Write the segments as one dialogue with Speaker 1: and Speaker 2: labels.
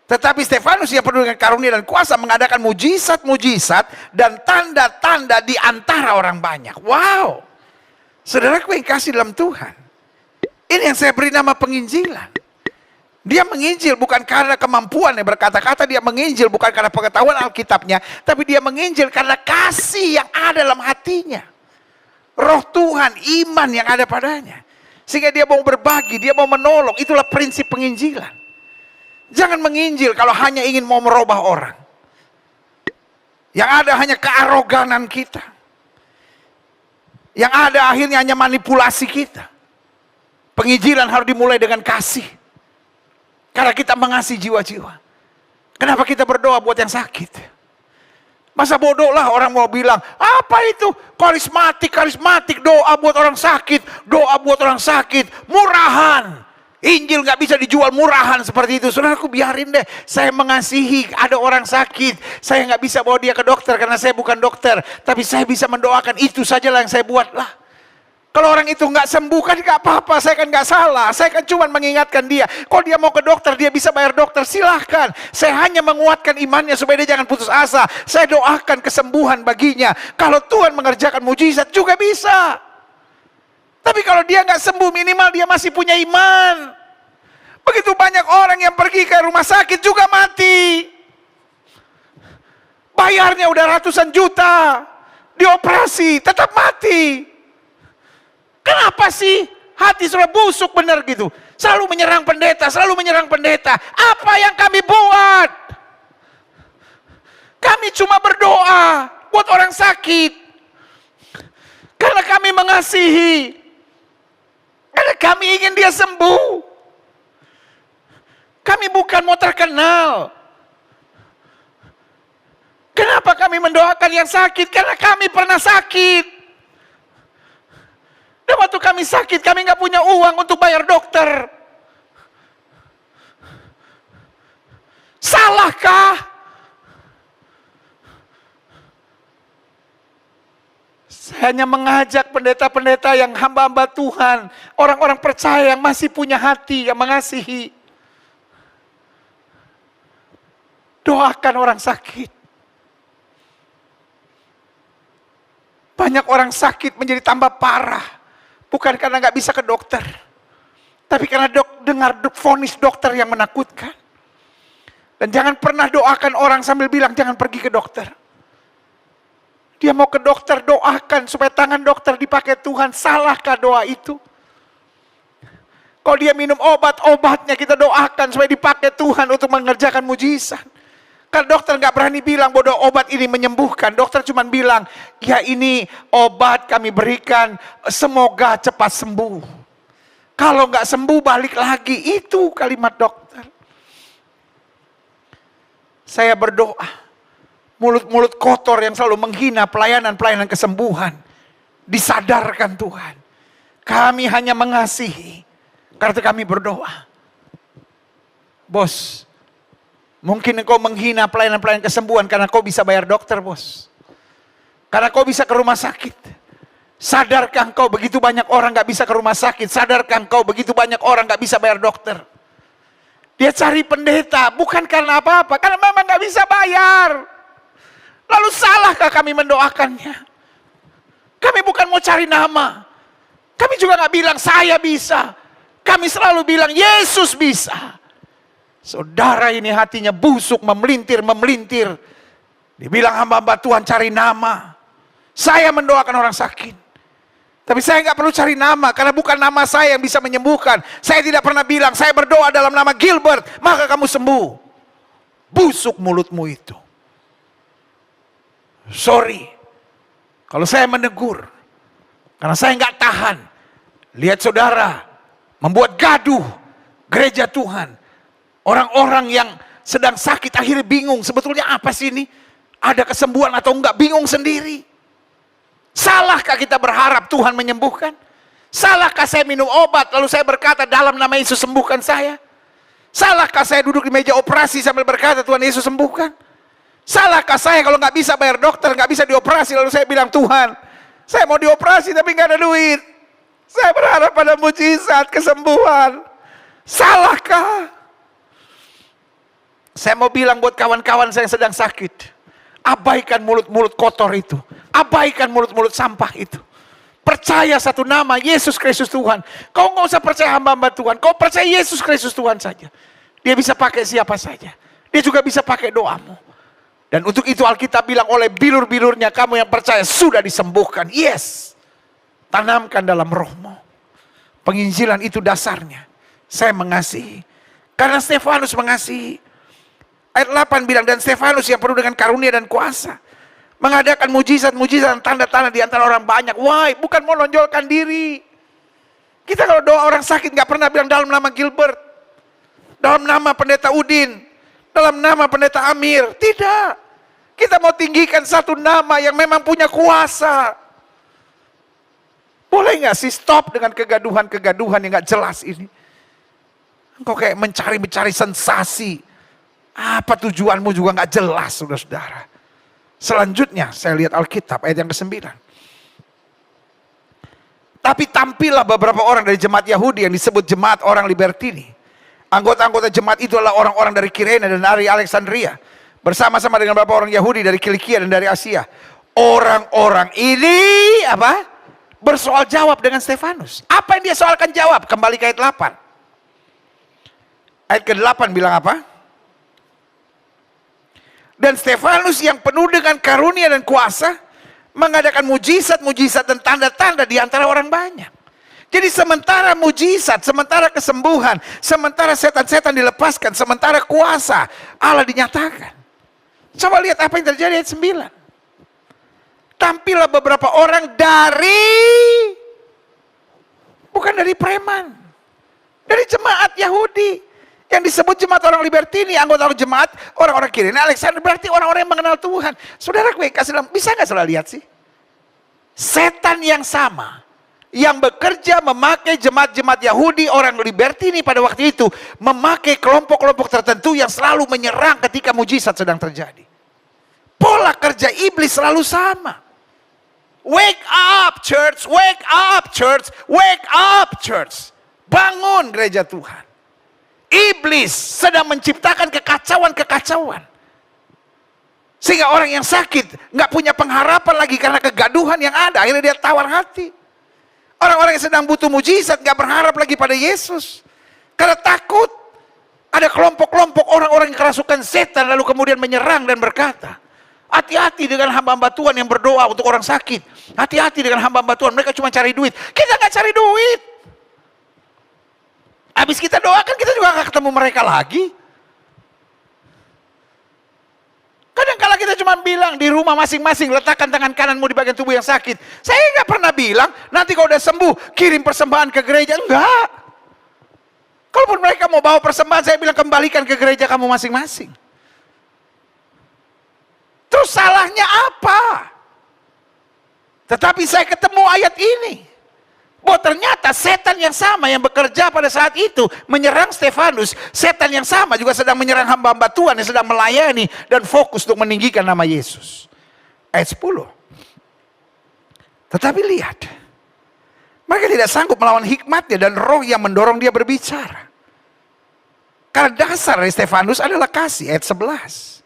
Speaker 1: Tetapi Stefanus yang penuh dengan karunia dan kuasa mengadakan mujizat-mujizat dan tanda-tanda di antara orang banyak. Wow. Saudaraku yang kasih dalam Tuhan, ini yang saya beri nama penginjilan. Dia menginjil bukan karena kemampuannya berkata-kata, dia menginjil bukan karena pengetahuan Alkitabnya, tapi dia menginjil karena kasih yang ada dalam hatinya. Roh Tuhan, iman yang ada padanya. Sehingga dia mau berbagi, dia mau menolong. Itulah prinsip penginjilan. Jangan menginjil kalau hanya ingin mau merubah orang. Yang ada hanya kearoganan kita. Yang ada akhirnya hanya manipulasi kita. Penginjilan harus dimulai dengan kasih. Karena kita mengasihi jiwa-jiwa. Kenapa kita berdoa buat yang sakit? Masa bodoh lah orang mau bilang, apa itu karismatik doa buat orang sakit, doa buat orang sakit, murahan. Injil gak bisa dijual murahan seperti itu. Saudaraku, biarin deh, saya mengasihi, ada orang sakit, saya gak bisa bawa dia ke dokter karena saya bukan dokter, tapi saya bisa mendoakan, itu sajalah yang saya buat lah. Kalau orang itu nggak sembuh kan nggak apa-apa, saya kan nggak salah. Saya kan cuma mengingatkan dia. Kalau dia mau ke dokter, dia bisa bayar dokter, silahkan. Saya hanya menguatkan imannya supaya dia jangan putus asa. Saya doakan kesembuhan baginya. Kalau Tuhan mengerjakan mujizat juga bisa. Tapi kalau dia nggak sembuh, minimal dia masih punya iman. Begitu banyak orang yang pergi ke rumah sakit juga mati. Bayarnya udah ratusan juta, dioperasi tetap mati. Kenapa sih hati sudah busuk benar gitu? Selalu menyerang pendeta, selalu menyerang pendeta. Apa yang kami buat? Kami cuma berdoa buat orang sakit. Karena kami mengasihi. Karena kami ingin dia sembuh. Kami bukan mau terkenal. Kenapa kami mendoakan yang sakit? Karena kami pernah sakit. Dan waktu kami sakit, kami nggak punya uang untuk bayar dokter. Salahkah? Saya hanya mengajak pendeta-pendeta yang hamba-hamba Tuhan, orang-orang percaya yang masih punya hati, yang mengasihi. Doakan orang sakit. Banyak orang sakit menjadi tambah parah. Bukan karena nggak bisa ke dokter, tapi karena dengar vonis dokter yang menakutkan. Dan jangan pernah doakan orang sambil bilang jangan pergi ke dokter. Dia mau ke dokter, doakan supaya tangan dokter dipakai Tuhan. Salahkah doa itu? Kalau dia minum obat-obatnya kita doakan supaya dipakai Tuhan untuk mengerjakan mujizat. Karena dokter nggak berani bilang bahwa obat ini menyembuhkan. Dokter cuma bilang, ya ini obat kami berikan, semoga cepat sembuh. Kalau nggak sembuh balik lagi. Itu kalimat dokter. Saya berdoa, mulut-mulut kotor yang selalu menghina pelayanan-pelayanan kesembuhan, disadarkan Tuhan. Kami hanya mengasihi, karena kami berdoa. Bos, mungkin engkau menghina pelayanan-pelayanan kesembuhan karena kau bisa bayar dokter, bos. Karena kau bisa ke rumah sakit. Sadarkah engkau begitu banyak orang gak bisa ke rumah sakit? Sadarkah engkau begitu banyak orang gak bisa bayar dokter? Dia cari pendeta bukan karena apa-apa, karena memang gak bisa bayar. Lalu salahkah kami mendoakannya? Kami bukan mau cari nama. Kami juga gak bilang saya bisa. Kami selalu bilang Yesus bisa. Saudara ini hatinya busuk, memelintir. Dibilang hamba-hamba Tuhan cari nama. Saya mendoakan orang sakit. Tapi saya nggak perlu cari nama, karena bukan nama saya yang bisa menyembuhkan. Saya tidak pernah bilang, saya berdoa dalam nama Gilbert, maka kamu sembuh. Busuk mulutmu itu. Sorry, kalau saya menegur, karena saya nggak tahan. Lihat saudara, membuat gaduh gereja Tuhan. Orang-orang yang sedang sakit akhirnya bingung, sebetulnya apa sih ini? Ada kesembuhan atau enggak? Bingung sendiri. Salahkah kita berharap Tuhan menyembuhkan? Salahkah saya minum obat lalu saya berkata dalam nama Yesus sembuhkan saya? Salahkah saya duduk di meja operasi sambil berkata Tuhan Yesus sembuhkan? Salahkah saya kalau nggak bisa bayar dokter, nggak bisa dioperasi lalu saya bilang Tuhan, saya mau dioperasi tapi nggak ada duit. Saya berharap pada mujizat kesembuhan. Salahkah? Saya mau bilang buat kawan-kawan saya yang sedang sakit, abaikan mulut-mulut kotor itu. Abaikan mulut-mulut sampah itu. Percaya satu nama, Yesus Kristus Tuhan. Kau nggak usah percaya hamba-hamba Tuhan. Kau percaya Yesus Kristus Tuhan saja. Dia bisa pakai siapa saja. Dia juga bisa pakai doamu. Dan untuk itu Alkitab bilang, oleh bilur-bilurnya kamu yang percaya sudah disembuhkan. Yes. Tanamkan dalam rohmu. Penginjilan itu dasarnya. Saya mengasihi. Karena Stefanus mengasihi. Ayat 8 bilang, dan Stefanus yang penuh dengan karunia dan kuasa, mengadakan mujizat-mujizat dan tanda-tanda di antara orang banyak. Why? Bukan mau nonjolkan diri. Kita kalau doa orang sakit gak pernah bilang dalam nama Gilbert, dalam nama pendeta Udin, dalam nama pendeta Amir. Tidak. Kita mau tinggikan satu nama yang memang punya kuasa. Boleh gak sih stop dengan kegaduhan-kegaduhan yang gak jelas ini? Engkau kayak mencari-mencari sensasi. Apa tujuanmu juga gak jelas, saudara-saudara. Selanjutnya saya lihat Alkitab ayat yang ke-9. Tapi tampillah beberapa orang dari jemaat Yahudi yang disebut jemaat orang Libertini. Anggota-anggota jemaat itu adalah orang-orang dari Kirene dan dari Alexandria, bersama-sama dengan beberapa orang Yahudi dari Kilikia dan dari Asia. Orang-orang ini apa? Bersoal jawab dengan Stefanus. Apa yang dia soalkan jawab? Kembali ke ayat 8. Ayat ke-8 bilang apa? Dan Stefanus yang penuh dengan karunia dan kuasa mengadakan mujizat-mujizat dan tanda-tanda di antara orang banyak. Jadi sementara mujizat, sementara kesembuhan, sementara setan-setan dilepaskan, sementara kuasa Allah dinyatakan. Coba lihat apa yang terjadi ayat 9. Tampillah beberapa orang bukan dari preman, dari jemaat Yahudi. Yang disebut jemaat orang Libertini, anggota jemaat orang-orang Kirene, Alexander, berarti orang-orang yang mengenal Tuhan. Saudara, gue kasih bisa nggak salah lihat sih? Setan yang sama, yang bekerja memakai jemaat-jemaat Yahudi, orang Libertini pada waktu itu, memakai kelompok-kelompok tertentu yang selalu menyerang ketika mujizat sedang terjadi. Pola kerja iblis selalu sama. Wake up church, wake up church, wake up church. Bangun gereja Tuhan. Iblis sedang menciptakan kekacauan-kekacauan. Sehingga orang yang sakit nggak punya pengharapan lagi karena kegaduhan yang ada. Akhirnya dia tawar hati. Orang-orang yang sedang butuh mujizat nggak berharap lagi pada Yesus. Karena takut. Ada kelompok-kelompok orang-orang yang kerasukan setan lalu kemudian menyerang dan berkata, hati-hati dengan hamba-hamba Tuhan yang berdoa untuk orang sakit. Hati-hati dengan hamba-hamba Tuhan, mereka cuma cari duit. Kita nggak cari duit. Habis kita doakan, kita juga gak ketemu mereka lagi. Kadang-kala kita cuma bilang, di rumah masing-masing letakkan tangan kananmu di bagian tubuh yang sakit. Saya gak pernah bilang, nanti kalau udah sembuh, kirim persembahan ke gereja. Enggak. Kalaupun mereka mau bawa persembahan, saya bilang kembalikan ke gereja kamu masing-masing. Terus salahnya apa? Tetapi saya ketemu ayat ini. Bahwa ternyata setan yang sama yang bekerja pada saat itu menyerang Stefanus, setan yang sama juga sedang menyerang hamba-hamba Tuhan yang sedang melayani dan fokus untuk meninggikan nama Yesus. Ayat 10. Tetapi lihat, mereka tidak sanggup melawan hikmatnya dan roh yang mendorong dia berbicara. Karena dasar dari Stefanus adalah kasih. Ayat 11.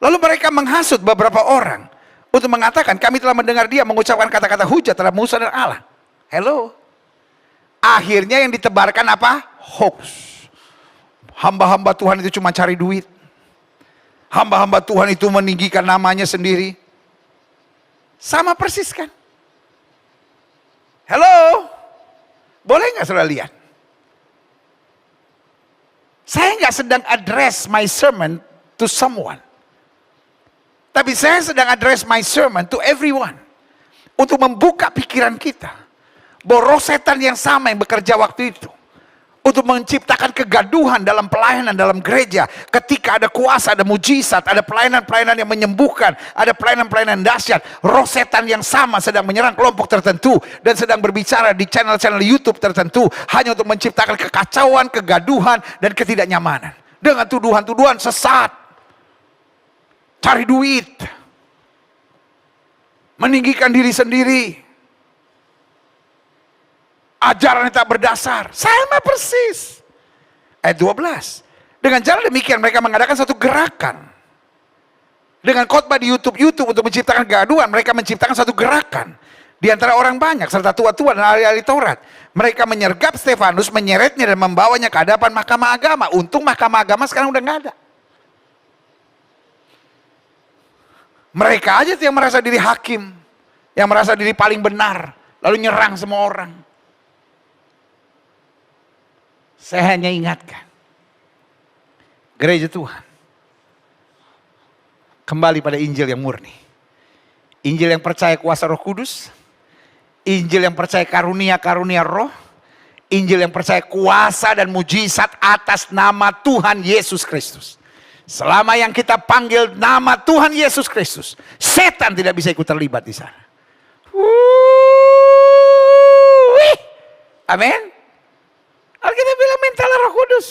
Speaker 1: Lalu mereka menghasut beberapa orang untuk mengatakan, kami telah mendengar dia mengucapkan kata-kata hujat terhadap Musa dan Allah. Hello. Akhirnya yang ditebarkan apa? Hoax. Hamba-hamba Tuhan itu cuma cari duit. Hamba-hamba Tuhan itu meninggikan namanya sendiri. Sama persis kan? Hello. Boleh nggak saudara lihat? Saya nggak sedang address my sermon to someone. Tapi saya sedang address my sermon to everyone. Untuk membuka pikiran kita. Bahwa roh setan yang sama yang bekerja waktu itu. Untuk menciptakan kegaduhan dalam pelayanan dalam gereja. Ketika ada kuasa, ada mujizat, ada pelayanan-pelayanan yang menyembuhkan. Ada pelayanan-pelayanan dahsyat. Roh setan yang sama sedang menyerang kelompok tertentu. Dan sedang berbicara di channel-channel YouTube tertentu. Hanya untuk menciptakan kekacauan, kegaduhan, dan ketidaknyamanan. Dengan tuduhan-tuduhan sesat. Cari duit. Meninggikan diri sendiri. Ajaran yang tak berdasar. Sama persis. Ayat 12. Dengan cara demikian mereka mengadakan satu gerakan. Dengan khotbah di YouTube untuk menciptakan kegaduhan, mereka menciptakan satu gerakan di antara orang banyak serta tua-tua dan ahli-ahli Taurat. Mereka menyergap Stefanus, menyeretnya dan membawanya ke hadapan mahkamah agama. Untung mahkamah agama sekarang udah nggak ada. Mereka aja tuh yang merasa diri hakim, yang merasa diri paling benar, lalu nyerang semua orang. Saya hanya ingatkan, gereja Tuhan, kembali pada Injil yang murni. Injil yang percaya kuasa Roh Kudus. Injil yang percaya karunia-karunia roh. Injil yang percaya kuasa dan mujizat atas nama Tuhan Yesus Kristus. Selama yang kita panggil nama Tuhan Yesus Kristus, setan tidak bisa ikut terlibat di sana. Amin. Alkitab bilang mintalah Roh Kudus.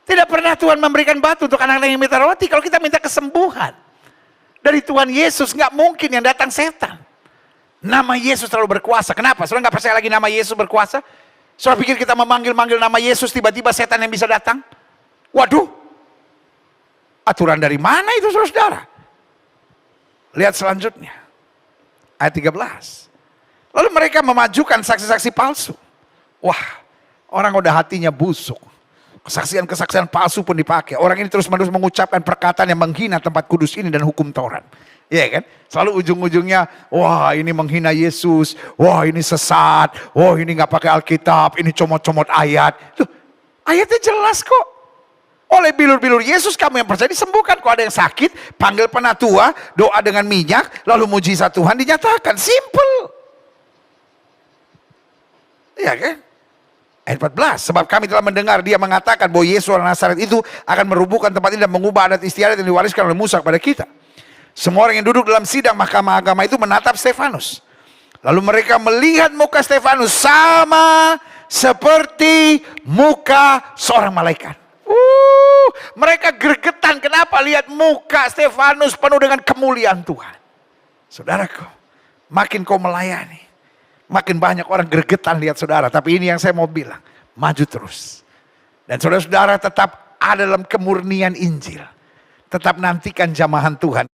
Speaker 1: Tidak pernah Tuhan memberikan batu untuk anak-anak yang minta roti. Kalau kita minta kesembuhan dari Tuhan Yesus, nggak mungkin yang datang setan. Nama Yesus terlalu berkuasa. Kenapa? Saudara nggak percaya lagi nama Yesus berkuasa? Saudara pikir kita memanggil-manggil nama Yesus, tiba-tiba setan yang bisa datang? Waduh, aturan dari mana itu saudara? Lihat selanjutnya, ayat 13. Lalu mereka memajukan saksi-saksi palsu. Wah, orang udah hatinya busuk. Kesaksian-kesaksian palsu pun dipakai. Orang ini terus-menerus mengucapkan perkataan yang menghina tempat kudus ini dan hukum Taurat. Iya kan? Selalu ujung-ujungnya, wah ini menghina Yesus, wah ini sesat, wah ini nggak pakai Alkitab, ini comot-comot ayat. Loh, ayatnya jelas kok. Oleh bilur-bilur Yesus kamu yang percaya disembuhkan. Kalau ada yang sakit, panggil penatua, doa dengan minyak, lalu mujizat Tuhan dinyatakan. Simple. Iya kan? Ayat 14, sebab kami telah mendengar dia mengatakan bahwa Yesus orang Nazaret itu akan merubuhkan tempat ini dan mengubah adat istiadat yang diwariskan oleh Musa kepada kita. Semua orang yang duduk dalam sidang mahkamah agama itu menatap Stefanus. Lalu mereka melihat muka Stefanus sama seperti muka seorang malaikat. Mereka gregetan, kenapa lihat muka Stefanus penuh dengan kemuliaan Tuhan. Saudaraku, makin kau melayani, makin banyak orang gregetan lihat saudara. Tapi ini yang saya mau bilang, maju terus. Dan saudara-saudara tetap ada dalam kemurnian Injil. Tetap nantikan jamahan Tuhan.